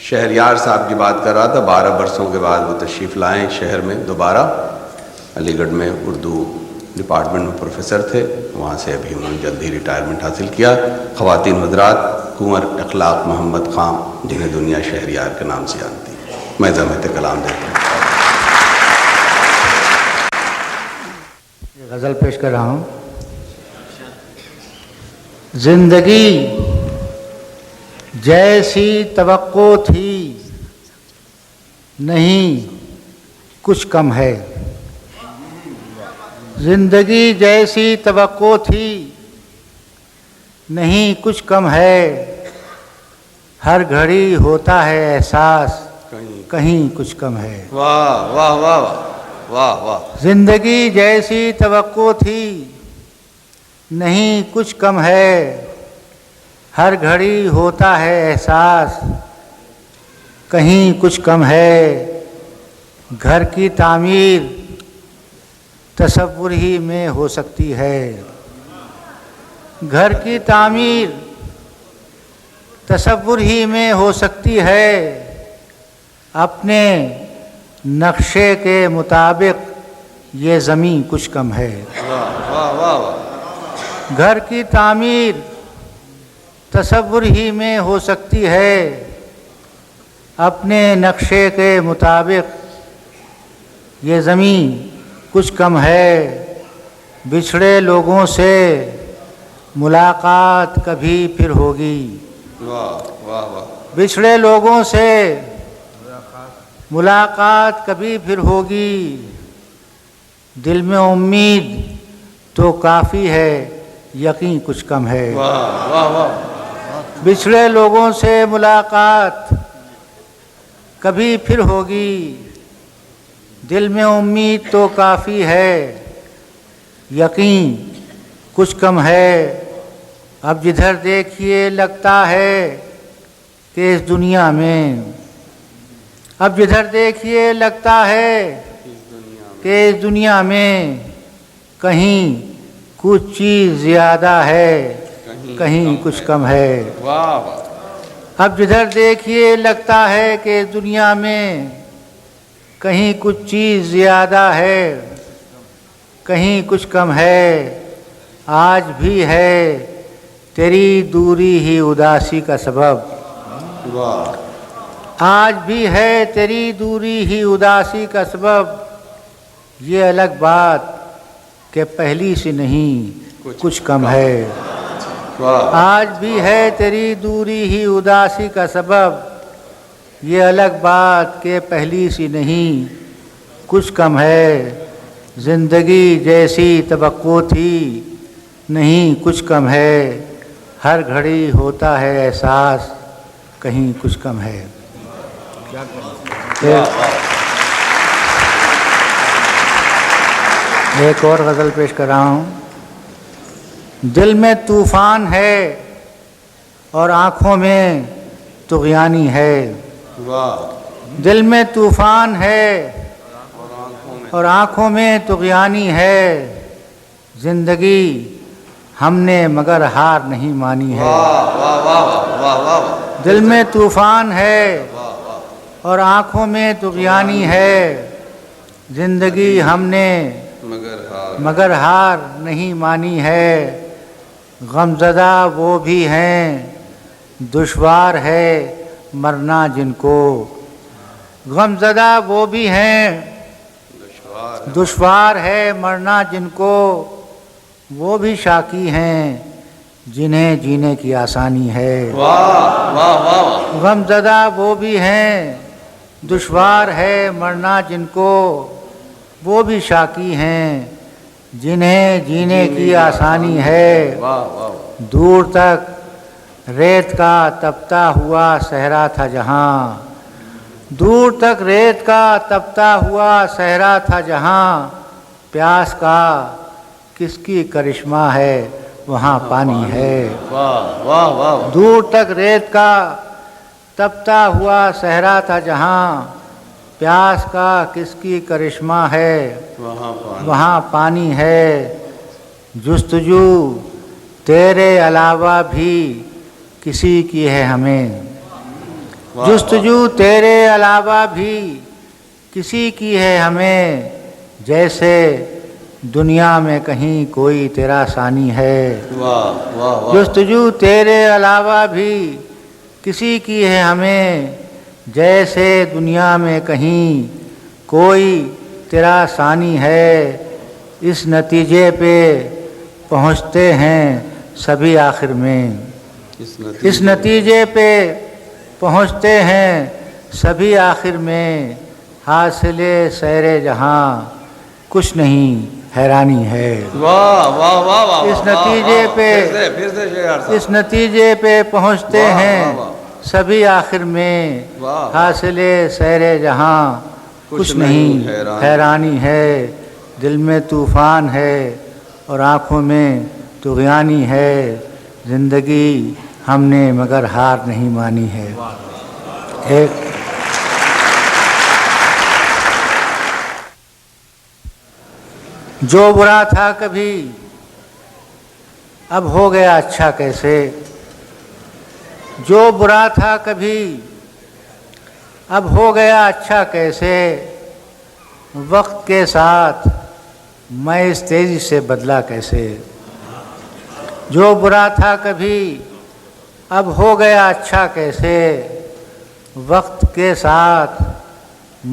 शहरयार साहब की बात कर रहा था। 12 बरसों के बाद वो तशरीफ़ लाएँ शहर में दोबारा। अलीगढ़ में उर्दू डिपार्टमेंट में प्रोफेसर थे, वहाँ से अभी उन्होंने जल्दी रिटायरमेंट हासिल किया। ख़वातीन हज़रात, कुंवर अखलाक मोहम्मद ख़ान, जिन्हें दुनिया शहरयार के नाम से जानती है, मैं ज़हमत कलाम देता हूँ। गज़ल पेश कर रहा हूँ। जिंदगी जैसी तवक्को थी नहीं कुछ कम है। जिंदगी जैसी तवक्को थी नहीं कुछ कम है। हर घड़ी होता है एहसास कहीं कुछ कम है। वाह वाह वाह वाह वाह। जिंदगी जैसी तवक्को थी नहीं कुछ कम है। हर घड़ी होता है एहसास कहीं कुछ कम है। घर की तामीर तसव्वुर ही में हो सकती है। घर की तामीर तसव्वुर ही में हो सकती है। अपने नक्शे के मुताबिक ये ज़मीं कुछ कम है। वाह वाह वाह। घर की तामीर तसव्वुर ही में हो सकती है। अपने नक्शे के मुताबिक ये ज़मीं कुछ कम है। बिछड़े लोगों से मुलाकात कभी फिर होगी। वाह वाह वाह। बिछड़े लोगों से मुलाकात कभी फिर होगी। दिल में उम्मीद तो काफ़ी है, यकीन कुछ कम है। वाह वाह वाह। बिछड़े लोगों से मुलाकात कभी फिर होगी। दिल में उम्मीद तो काफ़ी है, यकीन कुछ कम है। अब जिधर देखिए लगता है कि इस दुनिया में, अब जिधर देखिए लगता है कि इस दुनिया में कहीं कुछ चीज़ ज़्यादा है, कहीं कुछ कम है। वाह वाह। अब जिधर देखिए लगता है कि इस दुनिया में कहीं कुछ चीज़ ज़्यादा है, कहीं कुछ कम है। आज भी है तेरी दूरी ही उदासी का सबब। वाह। आज भी है तेरी दूरी ही उदासी का सबब। ये अलग बात कि पहली से नहीं कुछ कम है। वाह। आज भी है तेरी दूरी ही उदासी का सबब। ये अलग बात कि पहली सी नहीं कुछ कम है। ज़िंदगी जैसी तवक्को थी नहीं कुछ कम है। हर घड़ी होता है एहसास कहीं कुछ कम है। एक और गज़ल पेश कर रहा हूँ। दिल में तूफ़ान है और आँखों में तुग़यानी है। वाह। दिल में तूफ़ान है और आँखों में तुग़यानी है। ज़िंदगी हमने मगर हार नहीं मानी है। वाह वाह वाह वाह वाह। दिल में तूफ़ान है और आँखों में तुग़यानी है। ज़िंदगी हमने मगर हार नहीं मानी है। गमज़दा वो भी हैं दुश्वार है मरना जिनको। गमज़दा वो भी हैं दुश्वार है मरना जिनको। वो भी शाकी हैं जिन्हें जीने की आसानी है। वाह वाह वाह। गमज़दा वो भी हैं दुश्वार है मरना जिनको। वो भी शाकी हैं जिन्हें जीने की आसानी है। वाह वाह। दूर तक रेत का तपता हुआ सहरा था जहाँ। दूर तक रेत का तपता हुआ सहरा था जहाँ। प्यास का किसकी करिश्मा है वहाँ पानी है। वाह वाह वाह। दूर तक रेत का तपता हुआ सहरा था जहाँ। प्यास का किसकी करिश्मा है वहाँ पानी है। जुस्तजू तेरे अलावा भी किसी की है हमें। वाह, जुस्तजू तेरे अलावा भी किसी की है हमें, जैसे दुनिया में कहीं कोई तेरा सानी है। वाह वाह वाह। जुस्तजू तेरे अलावा भी किसी की है हमें, जैसे दुनिया में कहीं कोई तेरा सानी है। इस नतीजे पे पहुँचते हैं सभी आखिर में, इस नतीजे पे पहुँचते हैं सभी आखिर में। हासिले सैरे जहाँ कुछ नहीं हैरानी है। वाह वाह वाह वाह। इस नतीजे पे फिर से शेर साहब। इस नतीजे पे पहुँचते वाह, हैं वाह, वाह। सभी आखिर में। वाह, वाह। हासिले सैरे जहाँ कुछ नहीं हैरानी है। दिल में तूफ़ान है और आँखों में तुग़यानी है। ज़िंदगी हमने मगर हार नहीं मानी है। एक जो बुरा था कभी अब हो गया अच्छा कैसे। जो बुरा था कभी अब हो गया अच्छा कैसे। वक्त के साथ मैं इस तेज़ी से बदला कैसे। जो बुरा था कभी अब हो गया अच्छा कैसे। वक्त के साथ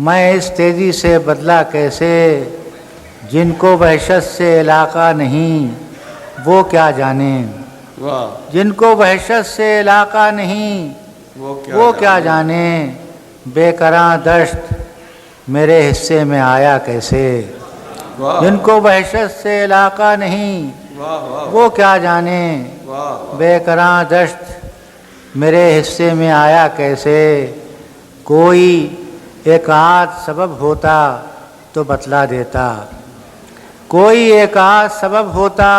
मैं इस तेज़ी से बदला कैसे। जिनको वहशत से इलाका नहीं वो क्या जाने। वाह। जिनको वहशत से इलाका नहीं वो क्या जाने। बेकरां दश्त मेरे हिस्से में आया कैसे। वाह। जिनको वहशत से इलाका नहीं वाह वाह वो क्या जाने। वाह। बेकरां दश्त मेरे हिस्से में आया कैसे। कोई एक आध सबब होता तो बतला देता। कोई एक आध सबब होता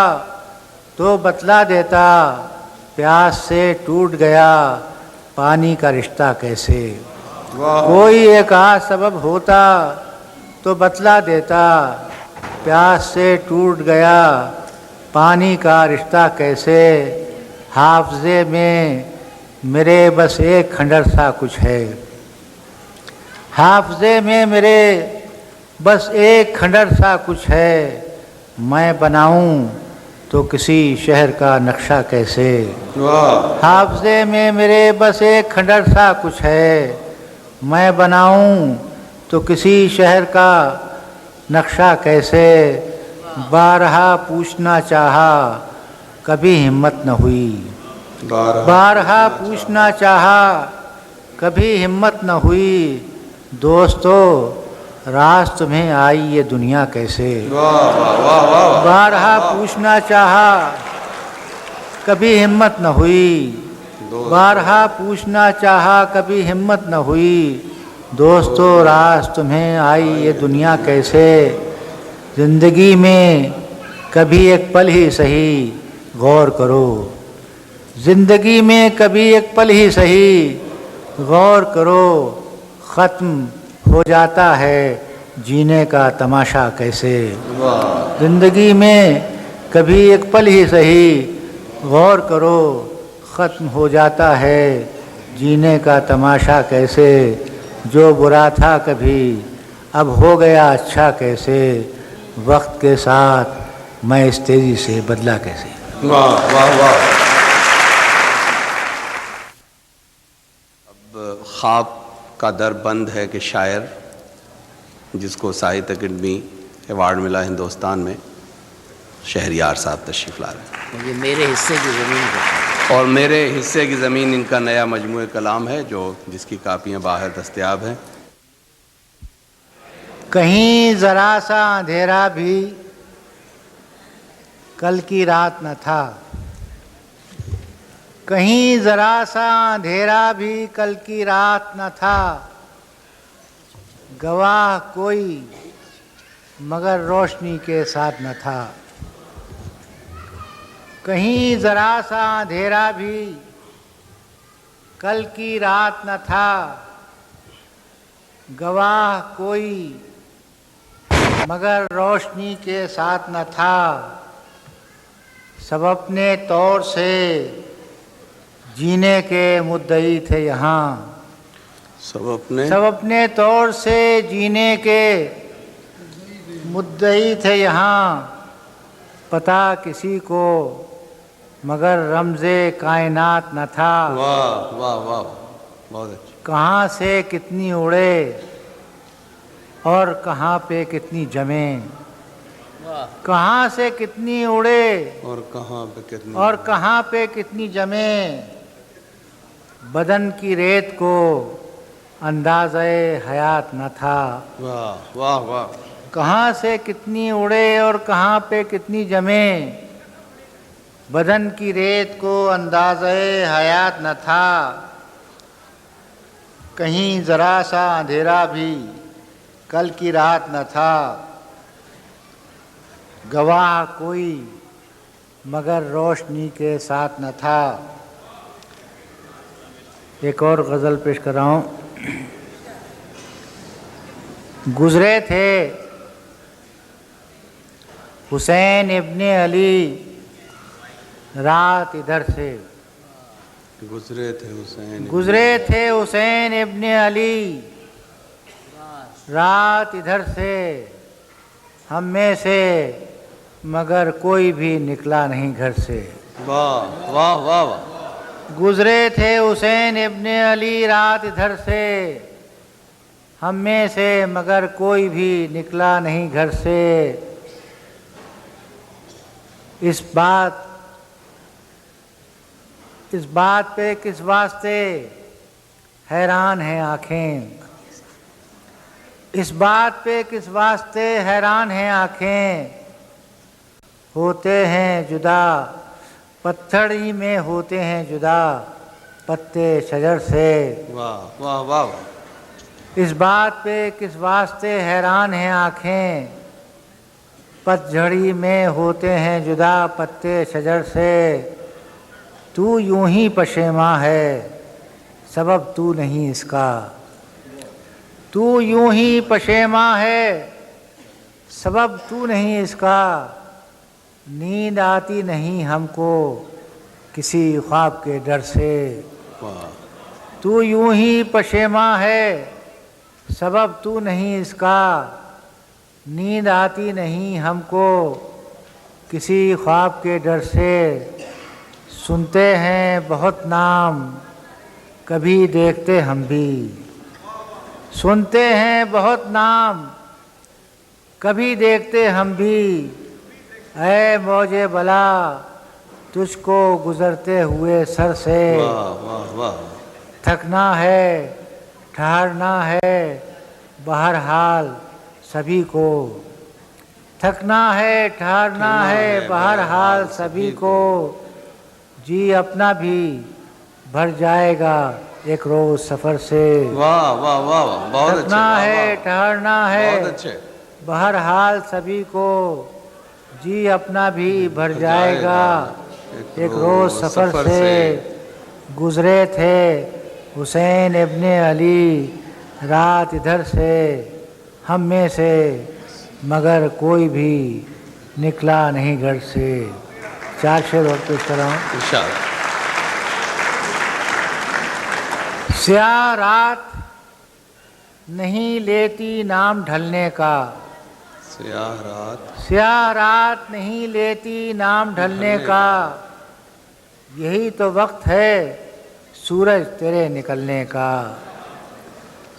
तो बतला देता। प्यास से टूट गया पानी का रिश्ता कैसे। वाह। कोई एक आध सबब होता तो बतला देता। प्यास से टूट गया पानी का रिश्ता कैसे। हाफ़ज़े में मेरे बस एक खंडर सा कुछ है। हाफ़ज़े में मेरे बस एक खंडर सा कुछ है। मैं बनाऊं तो किसी शहर का नक्शा कैसे। वाह। हाफ़ज़े में मेरे बस एक खंडर सा कुछ है। मैं बनाऊं तो किसी शहर का नक्शा कैसे। बारहा पूछना चाहा कभी हिम्मत न हुई। बारहा पूछना चाहा कभी हिम्मत न हुई। दोस्तों राज तुम्हें आई ये दुनिया कैसे। वाह वाह वाह वाह। बारहा पूछना चाहा कभी हिम्मत न हुई। बारहा पूछना चाहा कभी हिम्मत न हुई। दोस्तों राज तुम्हें आई ये दुनिया कैसे। ज़िंदगी में कभी एक पल ही सही गौर करो। ज़िंदगी में कभी एक पल ही सही गौर करो। ख़त्म हो जाता है जीने का तमाशा कैसे। वाह। ज़िंदगी में कभी एक पल ही सही गौर करो। ख़त्म हो जाता है जीने का तमाशा कैसे। जो बुरा था कभी अब हो गया अच्छा कैसे। वक्त के साथ मैं इस तेज़ी से बदला कैसे। वाह वाह वाह। अब ख्वाब का दर बंद है कि शायर जिसको साहित्य अकेडमी अवार्ड मिला हिंदुस्तान में, शहरयार साहब तशरीफ़ ला रहे हैं। ये मेरे हिस्से की ज़मीन का और मेरे हिस्से की ज़मीन इनका नया मजमूए कलाम है जो जिसकी कापियाँ बाहर दस्तयाब हैं। कहीं ज़रा सा अंधेरा भी कल की रात न था। कहीं ज़रा सा अंधेरा भी कल की रात न था। गवाह कोई मगर रोशनी के साथ न था। कहीं ज़रा सा अंधेरा भी कल की रात न था। गवाह कोई मगर रोशनी के साथ न था। सब अपने तौर से जीने के मुद्दई थे यहाँ। सब अपने तौर से जीने के मुद्दई थे यहाँ, पता किसी को मगर रमज़े कायनात न था। वाह वाह वाह, बहुत अच्छा। कहाँ से कितनी उड़े और कहाँ पे कितनी जमे, कहाँ से कितनी उड़े और कहाँ पे कितनी जमे, बदन की रेत को अंदाज़े हयात न था। वाह वाह वाह। कहाँ से कितनी उड़े और कहाँ पे कितनी जमे, बदन की रेत को अंदाज़े हयात न था। कहीं ज़रा सा अंधेरा भी कल की रात न था, गवाह कोई मगर रोशनी के साथ न था। एक और गज़ल पेश कर रहा हूँ। गुज़रे थे हुसैन इब्ने अली रात इधर से, गुजरे थे हुसैन इब्ने अली रात इधर से, हम में से मगर कोई भी निकला नहीं घर से। वाह वाह वाह वाह। गुज़रे थे हुसैन इब्ने अली रात इधर से, हम में से मगर कोई भी निकला नहीं घर से। इस बात पे किस वास्ते हैरान हैं आँखें, इस बात पे किस वास्ते हैरान हैं आँखें, होते हैं जुदा पत्थर ही में होते हैं जुदा पत्ते शजर से। वाह वाह वाह वाह। इस बात पे किस वास्ते हैरान हैं आँखें, पतझड़ी में होते हैं जुदा पत्ते शजर से। तू यूं ही पशेमा है सबब तू नहीं इसका, तू यूं ही पशेमा है सबब तू नहीं इसका। नींद आती नहीं हमको किसी ख्वाब के डर से। तू यूं ही पशेमा है सबब तू नहीं इसका, नींद आती नहीं हमको किसी ख्वाब के डर से। सुनते हैं बहुत नाम कभी देखते हम भी, सुनते हैं बहुत नाम कभी देखते हम भी। ऐ मौजे बला तुझको गुजरते हुए सर से। वाह वाह वाह। थकना है ठहरना है बहरहाल सभी को, थकना है ठहरना है बहरहाल सभी को। जी अपना भी भर जाएगा एक रोज सफर से। वाह वाह वाह वाह, बहुत अच्छे। थकना है ठहरना है बहुत अच्छे। बहरहाल सभी को, जी अपना भी भर जाएगा एक रोज सफर से। गुजरे थे हुसैन इब्ने अली रात इधर से, हम में से मगर कोई भी निकला नहीं घर से। 4 शेर और पेश कर रहा हूँ। स्याह रात नहीं लेती नाम ढलने का, स्याह रात नहीं लेती नाम ढलने का। यही तो वक्त है सूरज तेरे निकलने का।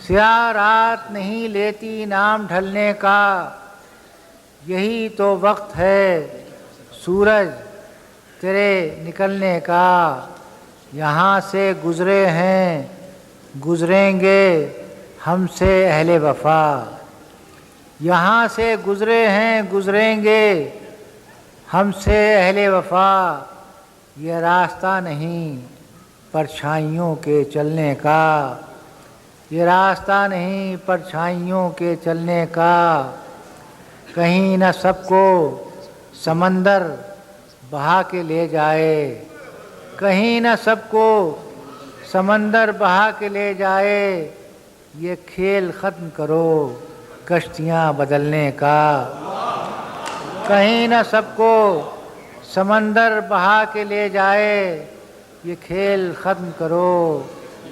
स्याह रात नहीं लेती नाम ढलने का, यही तो वक्त है सूरज तेरे निकलने का। यहाँ से गुज़रे हैं गुज़रेंगे हमसे अहले वफ़ा, यहाँ से गुज़रे हैं गुज़रेंगे हमसे अहले वफ़ा। ये रास्ता नहीं परछाइयों के चलने का, ये रास्ता नहीं परछाइयों के चलने का। कहीं न सबको समंदर बहा के ले जाए, कहीं न सबको समंदर बहा के ले जाए। ये खेल ख़त्म करो कश्तियाँ बदलने का। कहीं न सबको समंदर बहा के ले जाए, ये खेल ख़त्म करो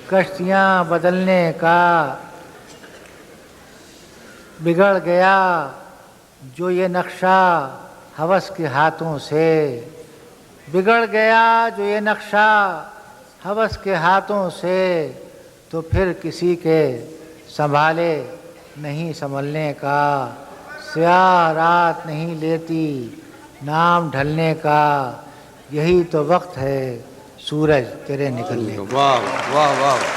कश्तियाँ बदलने का बिगड़ गया जो ये नक्शा हवस के हाथों से, बिगड़ गया जो ये नक्शा हवस के हाथों से, तो फिर किसी के संभाले नहीं संभलने का। स्याह रात नहीं लेती नाम ढलने का, यही तो वक्त है सूरज तेरे निकलने का। वाह वाह वाह